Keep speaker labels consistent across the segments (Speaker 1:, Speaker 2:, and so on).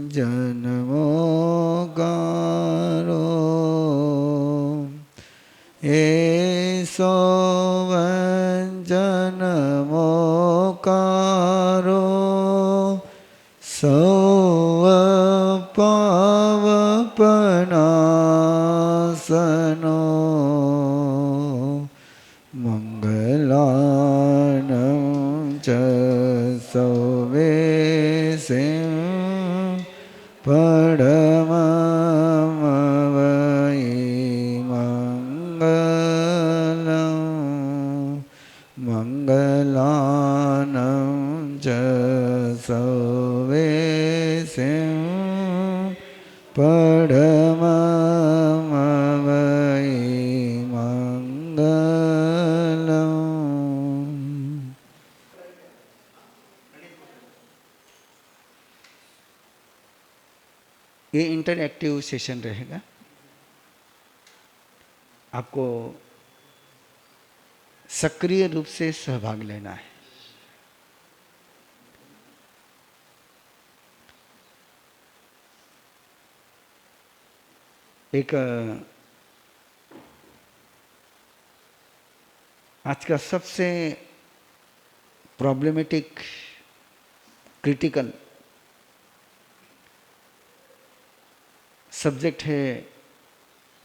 Speaker 1: जन्मोकारो एसो जन्मोकारो सौपावपनासनो मंगलानं च सौवेशं परममवै मंगलं मंगलानं च सौवेशं परममवै मंगलं। ये इंटरएक्टिव सेशन रहेगा। आपको सक्रिय रूप से सहभाग लेना है। एक आज का सबसे प्रॉब्लमेटिक क्रिटिकल सब्जेक्ट है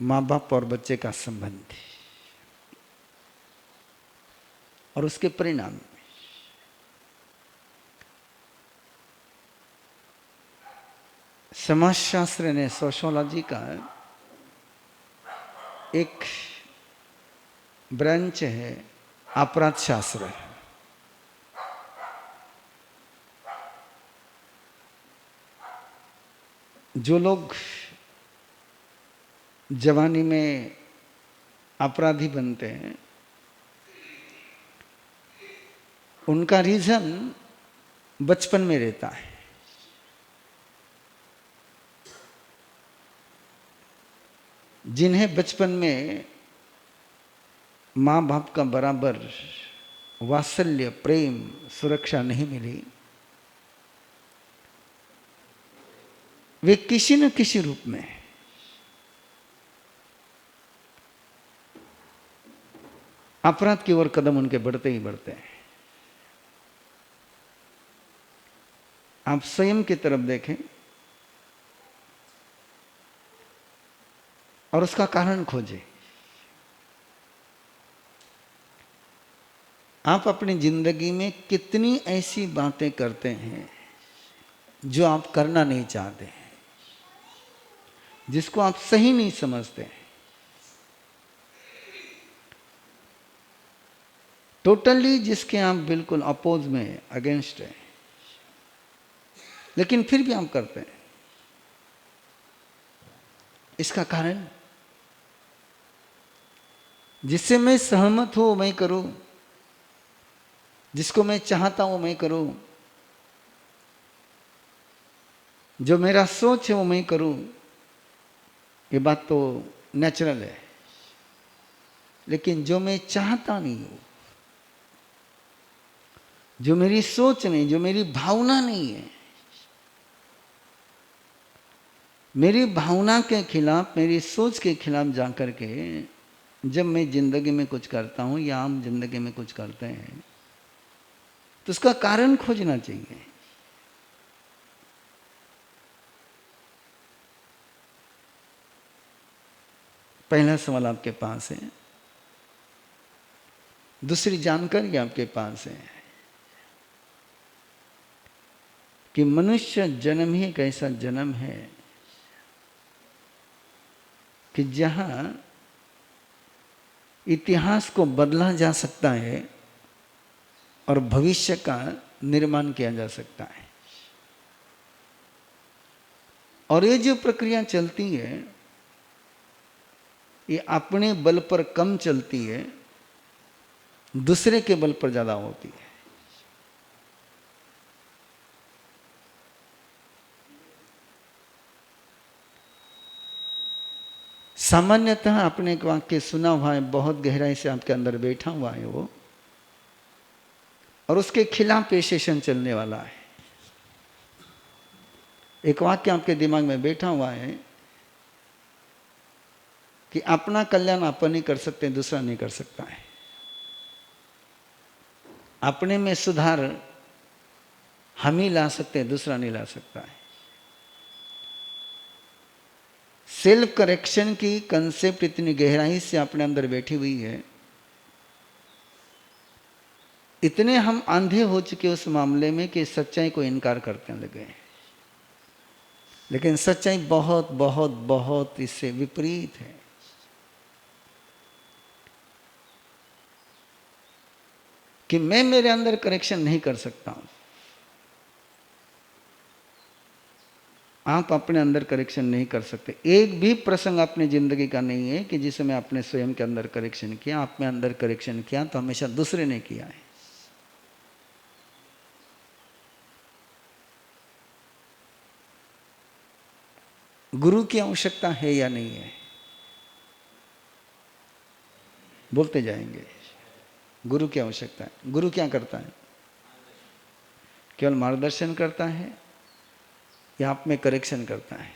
Speaker 1: माँ बाप और बच्चे का संबंध और उसके परिणाम। समाजशास्त्र ने सोशियोलॉजी का एक ब्रांच है अपराध शास्त्र। जो लोग जवानी में अपराधी बनते हैं उनका रीजन बचपन में रहता है। जिन्हें बचपन में माँ बाप का बराबर वात्सल्य प्रेम सुरक्षा नहीं मिली, वे किसी न किसी रूप में अपराध की ओर कदम उनके बढ़ते ही बढ़ते हैं। आप स्वयं की तरफ देखें और उसका कारण खोजें। आप अपनी जिंदगी में कितनी ऐसी बातें करते हैं जो आप करना नहीं चाहते हैं, जिसको आप सही नहीं समझते। टोटली जिसके आप बिल्कुल अपोज में अगेंस्ट है, लेकिन फिर भी आप करते हैं। इसका कारण जिससे मैं सहमत हूं मैं करूं, जिसको मैं चाहता हूं मैं करूं, जो मेरा सोच है वो मैं करूं। ये बात तो नेचुरल है, लेकिन जो मैं चाहता नहीं हूं, जो मेरी सोच नहीं, जो मेरी भावना नहीं है, मेरी भावना के खिलाफ मेरी सोच के खिलाफ जाकर के जब मैं जिंदगी में कुछ करता हूं या आम जिंदगी में कुछ करते हैं तो उसका कारण खोजना चाहिए। पहला सवाल आपके पास है, दूसरी जानकारी आपके पास है कि मनुष्य जन्म ही एक ऐसा जन्म है कि जहां इतिहास को बदला जा सकता है और भविष्य का निर्माण किया जा सकता है। और ये जो प्रक्रिया चलती है ये अपने बल पर कम चलती है, दूसरे के बल पर ज्यादा होती है। सामान्यतः आपने एक वाक्य सुना हुआ है, बहुत गहराई से आपके अंदर बैठा हुआ है वो, और उसके खिलाफ ये सेशन चलने वाला है। एक वाक्य आपके दिमाग में बैठा हुआ है कि अपना कल्याण अपन ही कर सकते हैं, दूसरा नहीं कर सकता है। अपने में सुधार हम ही ला सकते हैं, दूसरा नहीं ला सकता है। सेल्फ करेक्शन की कंसेप्ट इतनी गहराई से अपने अंदर बैठी हुई है, इतने हम अंधे हो चुके उस मामले में कि सच्चाई को इनकार करने लगे। लेकिन सच्चाई बहुत बहुत बहुत इससे विपरीत है। कि मैं मेरे अंदर करेक्शन नहीं कर सकता हूं। आप अपने अंदर करेक्शन नहीं कर सकते। एक भी प्रसंग अपनी जिंदगी का नहीं है कि जिसमें आपने स्वयं के अंदर करेक्शन किया। आप में अंदर करेक्शन किया तो हमेशा दूसरे ने किया है। गुरु की आवश्यकता है या नहीं है, बोलते जाएंगे। गुरु की आवश्यकता है। गुरु क्या करता है? केवल मार्गदर्शन करता है या आप में करेक्शन करता है?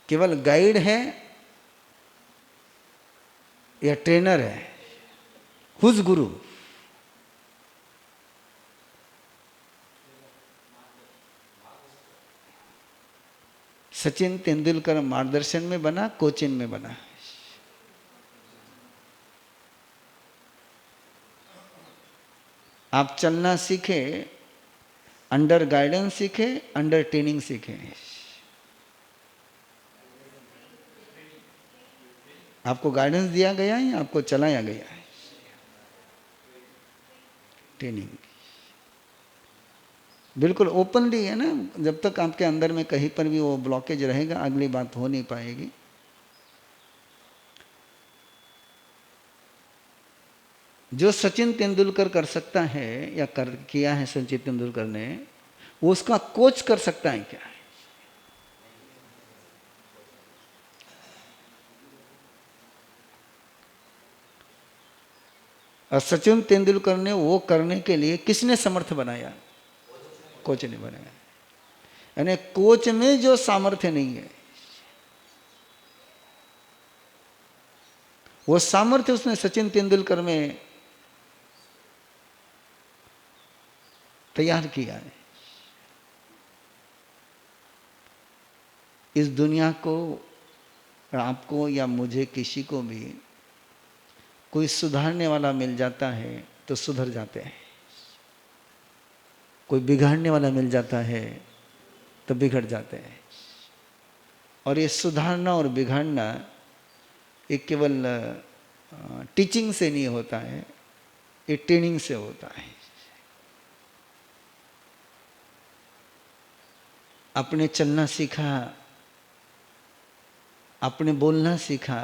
Speaker 1: केवल गाइड है या ट्रेनर है? हुज गुरु? सचिन तेंदुलकर मार्गदर्शन में बना, कोचिंग में बना? आप चलना सीखे, अंडर गाइडेंस सीखे, अंडर ट्रेनिंग सीखे? आपको गाइडेंस दिया गया है या आपको चलाया गया है? ट्रेनिंग बिल्कुल ओपनली है ना। जब तक आपके अंदर में कहीं पर भी वो ब्लॉकेज रहेगा, अगली बात हो नहीं पाएगी। जो सचिन तेंदुलकर कर सकता है या किया है सचिन तेंदुलकर ने, वो उसका कोच कर सकता है क्या? और सचिन तेंदुलकर ने वो करने के लिए किसने समर्थ बनाया? कोच ने बनाया। यानी कोच में जो सामर्थ्य नहीं है, वो सामर्थ्य उसने सचिन तेंदुलकर में तैयार किया है। इस दुनिया को, आपको या मुझे, किसी को भी कोई सुधारने वाला मिल जाता है तो सुधर जाते हैं। कोई बिगाड़ने वाला मिल जाता है तो बिगड़ जाते हैं। और ये सुधारना और बिगाड़ना ये केवल टीचिंग से नहीं होता है, ये ट्रेनिंग से होता है। आपने चलना सीखा, आपने बोलना सीखा,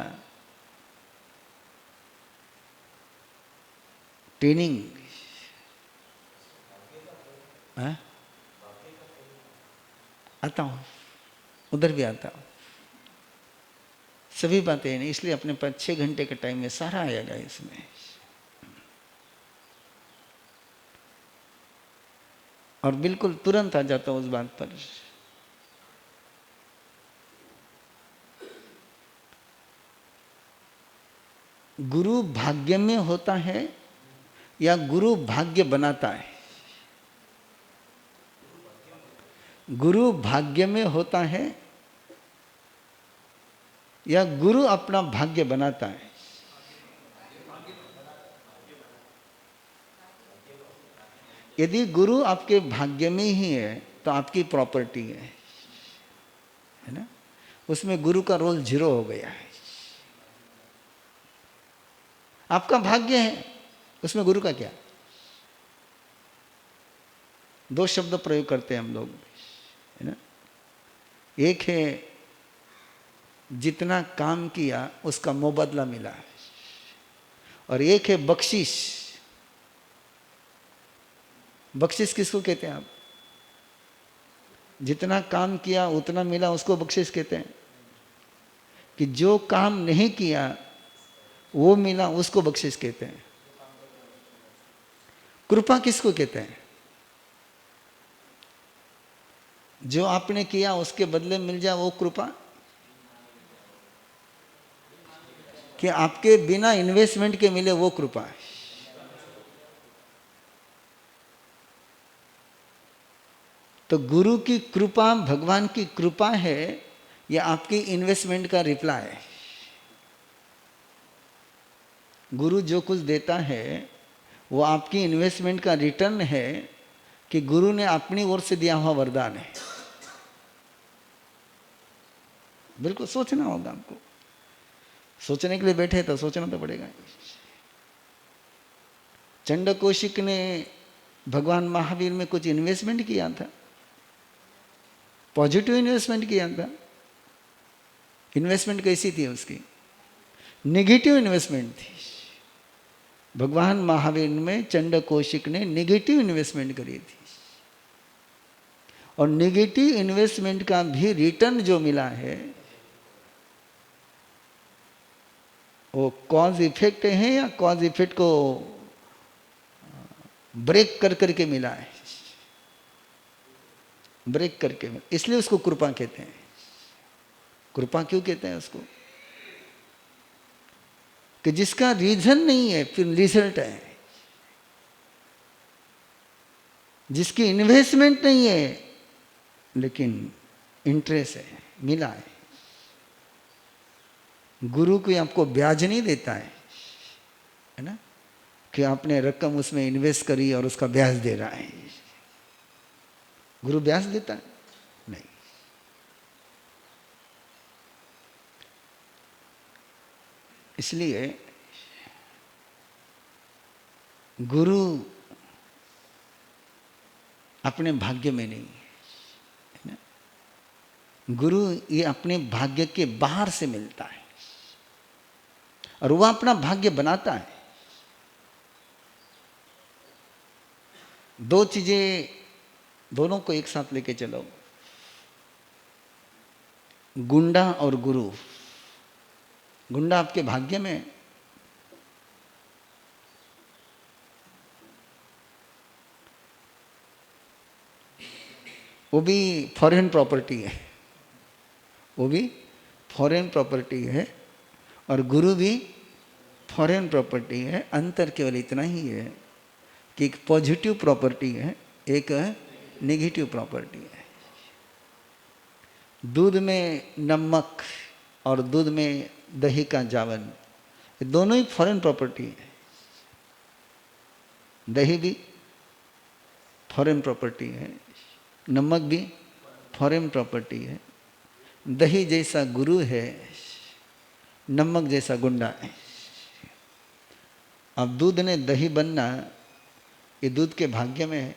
Speaker 1: ट्रेनिंग। आता हूँ, उधर भी आता हूँ, सभी बातें नहीं। इसलिए अपने पास 6 घंटे के टाइम में सारा आएगा इसमें। और बिल्कुल तुरंत आ जाता हूँ उस बात पर। गुरु भाग्य में होता है या गुरु भाग्य बनाता है? गुरु भाग्य में होता है या गुरु अपना भाग्य बनाता है? यदि गुरु आपके भाग्य में ही है तो आपकी प्रॉपर्टी है ना। उसमें गुरु का रोल 0 हो गया है। आपका भाग्य है, उसमें गुरु का क्या? 2 शब्द प्रयोग करते हैं हम लोग, है ना। एक है जितना काम किया उसका मुबादला मिला, और एक है बख्शिश। बख्शिश किसको कहते हैं आप? जितना काम किया उतना मिला, उसको बख्शिश कहते हैं। कि जो काम नहीं किया वो मिला, उसको बख्शिश कहते हैं। कृपा किसको कहते हैं? जो आपने किया उसके बदले मिल जाए वो कृपा, कि आपके बिना इन्वेस्टमेंट के मिले वो कृपा है। तो गुरु की कृपा, भगवान की कृपा है या आपकी इन्वेस्टमेंट का रिप्लाई है? गुरु जो कुछ देता है वो आपकी इन्वेस्टमेंट का रिटर्न है कि गुरु ने अपनी ओर से दिया हुआ वरदान है। बिल्कुल सोचना होगा आपको। सोचने के लिए बैठे तो सोचना तो पड़ेगा। चंड कौशिक ने भगवान महावीर में कुछ इन्वेस्टमेंट किया था, पॉजिटिव इन्वेस्टमेंट किया था। इन्वेस्टमेंट कैसी थी उसकी? नेगेटिव इन्वेस्टमेंट थी। भगवान महावीर में चंड कौशिक ने नेगेटिव इन्वेस्टमेंट करी थी, और नेगेटिव इन्वेस्टमेंट का भी रिटर्न जो मिला है वो कॉज इफेक्ट है या कॉज इफेक्ट को ब्रेक कर करके मिला है? ब्रेक करके मिला, इसलिए उसको कृपा कहते हैं। कृपा क्यों कहते हैं उसको? कि जिसका रीजन नहीं है फिर रिजल्ट है, जिसकी इन्वेस्टमेंट नहीं है लेकिन इंटरेस्ट है, मिला है। गुरु कोई आपको ब्याज नहीं देता है ना, कि आपने रकम उसमें इन्वेस्ट करी और उसका ब्याज दे रहा है। गुरु ब्याज देता है? नहीं। इसलिए गुरु अपने भाग्य में नहीं है ना, गुरु ये अपने भाग्य के बाहर से मिलता है और वह अपना भाग्य बनाता है। दो चीजें, दोनों को एक साथ लेके चलो, गुंडा और गुरु। गुंडा आपके भाग्य में, वो भी फॉरेन प्रॉपर्टी है, वो भी फॉरेन प्रॉपर्टी है, और गुरु भी फॉरेन प्रॉपर्टी है। अंतर केवल इतना ही है कि एक पॉजिटिव प्रॉपर्टी है, एक नेगेटिव प्रॉपर्टी है। दूध में नमक और दूध में दही का जावन, ये दोनों ही फॉरेन प्रॉपर्टी है। दही भी फॉरेन प्रॉपर्टी है, नमक भी फॉरेन प्रॉपर्टी है। दही जैसा गुरु है, नमक जैसा गुंडा है। अब दूध ने दही बनना ये दूध के भाग्य में है,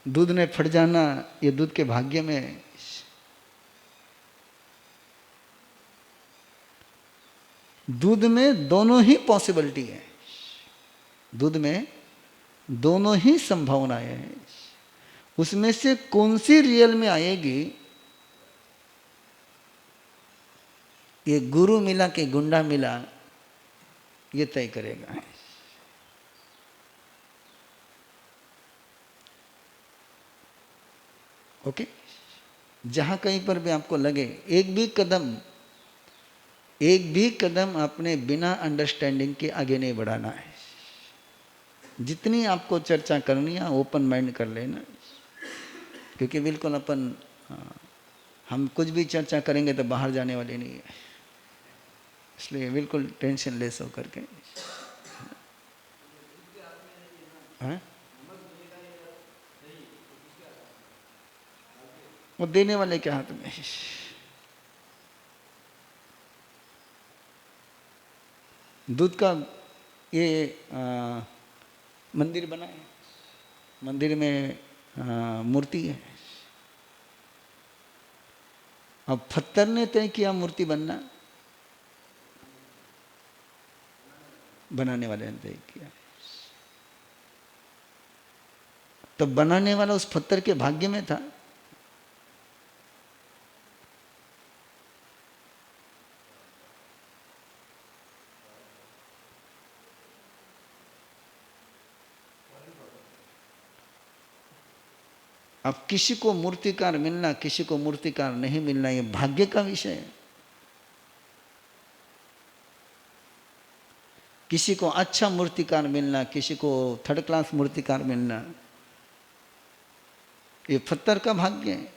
Speaker 1: दूध ने फट जाना ये दूध के भाग्य में है। दूध में दोनों ही पॉसिबिलिटी है, दूध में दोनों ही संभावनाएं हैं। उसमें से कौन सी रियल में आएगी ये गुरु मिला कि गुंडा मिला ये तय करेगा। ओके, जहां कहीं पर भी आपको लगे एक भी कदम अपने बिना अंडरस्टैंडिंग के आगे नहीं बढ़ाना है। जितनी आपको चर्चा करनी है ओपन माइंड कर लेना, क्योंकि बिल्कुल अपन हम कुछ भी चर्चा करेंगे तो बाहर जाने वाले नहीं है। इसलिए बिल्कुल टेंशन लेस होकर के। हाँ? वो देने वाले के हाथ में। दूध का ये मंदिर बना है, मंदिर में मूर्ति है। अब पत्थर ने तय किया मूर्ति बनना, बनाने वाले ने तय किया। तो बनाने वाला उस पत्थर के भाग्य में था। अब किसी को मूर्तिकार मिलना, किसी को मूर्तिकार नहीं मिलना, ये भाग्य का विषय है। किसी को अच्छा मूर्तिकार मिलना, किसी को थर्ड क्लास मूर्तिकार मिलना, ये पत्थर का भाग्य है।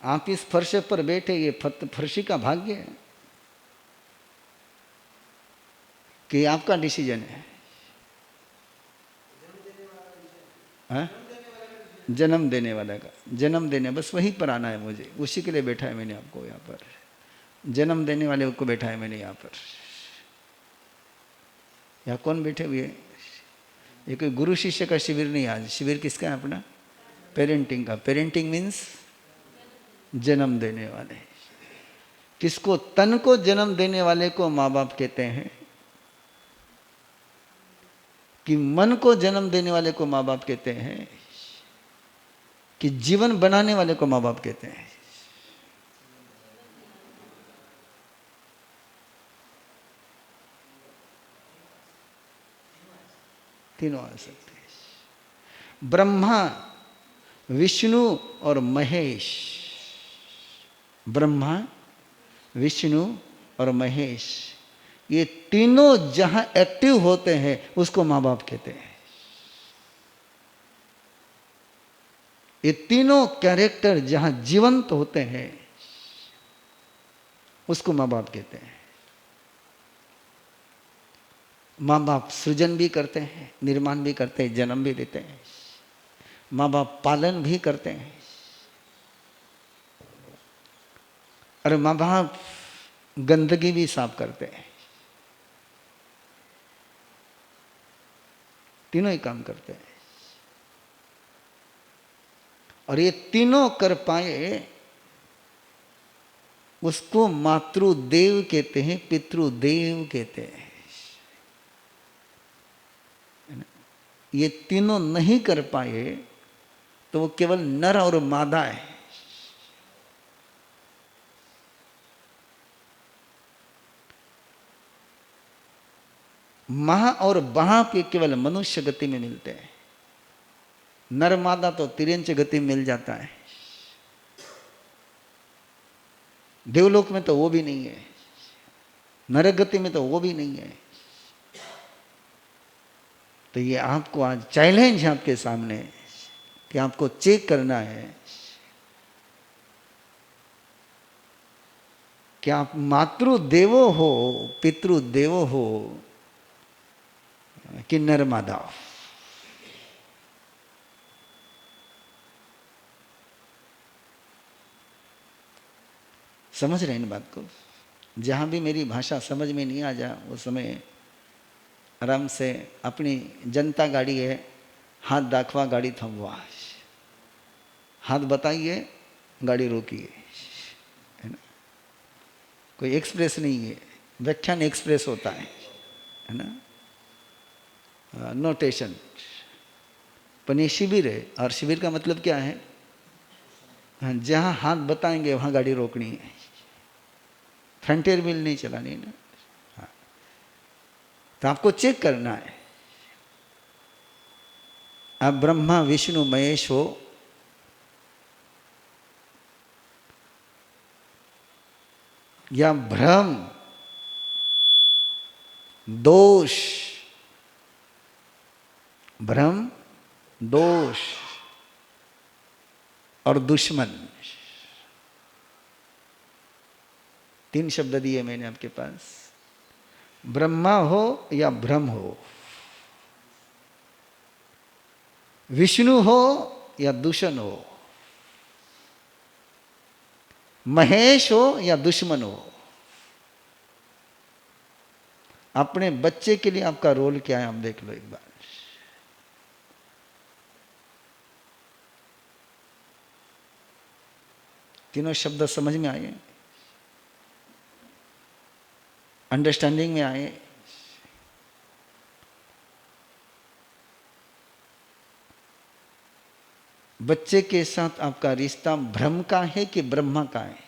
Speaker 1: आप इस फर्श पर बैठे, ये फर्शी का भाग्य है कि आपका डिसीजन है। हाँ? जन्म देने वाला का, जन्म देने, बस वहीं पर आना है मुझे, उसी के लिए बैठा है मैंने आपको यहाँ पर। जन्म देने वाले को बैठा है मैंने यहाँ पर। यहाँ कौन बैठे हुए? ये कोई गुरु शिष्य का शिविर नहीं, आज शिविर किसका है? अपना पेरेंटिंग का। पेरेंटिंग मीन्स जन्म देने वाले। किसको? तन को जन्म देने वाले को माँ बाप कहते हैं, कि मन को जन्म देने वाले को माँ बाप कहते हैं, कि जीवन बनाने वाले को माँ बाप कहते हैं। तीनों आ सकते हैं। ब्रह्मा, विष्णु और महेश। ब्रह्मा, विष्णु और महेश, ये तीनों जहां एक्टिव होते हैं उसको माँ बाप कहते हैं। ये तीनों कैरेक्टर जहां जीवंत होते हैं उसको माँ बाप कहते हैं। माँ बाप सृजन भी करते हैं, निर्माण भी करते हैं, जन्म भी देते हैं। माँ बाप पालन भी करते हैं, और माँ बाप गंदगी भी साफ करते हैं। तीनों ही काम करते हैं। और ये तीनों कर पाए उसको मातृदेव कहते हैं, पितृदेव कहते हैं। ये तीनों नहीं कर पाए तो वो केवल नर और मादा है। मां और बाप ये केवल मनुष्य गति में मिलते हैं। नर मादा तो तिर्यंच गति में मिल जाता है। देवलोक में तो वो भी नहीं है, नरक गति में तो वो भी नहीं है। तो ये आपको आज चैलेंज है आपके सामने कि आपको चेक करना है कि आप मातृदेवो हो, पितृदेवो हो कि नरमादा हो। समझ रहे हैं इन बात को? जहां भी मेरी भाषा समझ में नहीं आ जाए उस समय आराम से अपनी जनता गाड़ी है, हाथ दाखवा गाड़ी थमवा, हाथ बताइए गाड़ी रोकिए, है ना? कोई एक्सप्रेस नहीं है, व्याख्यान एक्सप्रेस होता है ना? नोटेशन। पर ये शिविर है, और शिविर का मतलब क्या है? जहां हाथ बताएंगे वहां गाड़ी रोकनी है, फ्रंटियर व्हील नहीं चलानी है ना। हाँ। तो आपको चेक करना है, आप ब्रह्मा विष्णु महेश हो, या भ्रम, दोष, भ्रम, दोष और दुश्मन, तीन शब्द दिए मैंने आपके पास। ब्रह्मा हो या भ्रम हो, विष्णु हो या दूषण हो, महेश हो या दुश्मन हो, अपने बच्चे के लिए आपका रोल क्या है आप देख लो एक बार। तीनों शब्द समझ में आए, अंडरस्टैंडिंग में आए? बच्चे के साथ आपका रिश्ता भ्रम का है कि ब्रह्मा का है?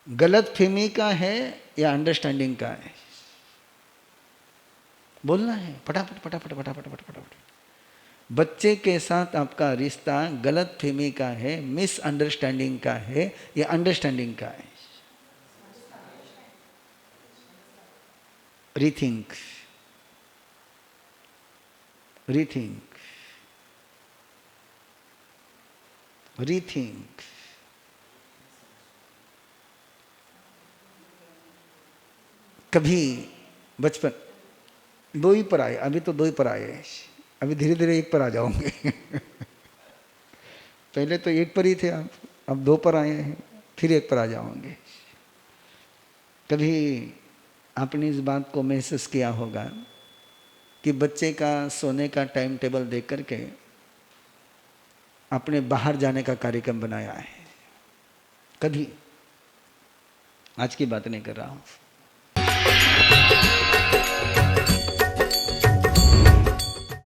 Speaker 1: गलत फहमी का है या अंडरस्टैंडिंग का है? बोलना है फटाफट फटाफट फटाफट फटाफट फटाफट। बच्चे के साथ आपका रिश्ता गलत फहमी का है, मिसअंडरस्टैंडिंग का है या अंडरस्टैंडिंग का है? Rethink, rethink, rethink. कभी बचपन 2 ही पर आए, अभी तो 2 ही पर आए, अभी धीरे धीरे 1 पर आ जाओगे। पहले तो 1 पर ही थे आप, अब 2 पर आए हैं, फिर 1 पर आ जाओगे। कभी आपने इस बात को महसूस किया होगा कि बच्चे का सोने का टाइम टेबल देख करके आपने बाहर जाने का कार्यक्रम बनाया है? कभी, आज की बात नहीं कर रहा हूँ,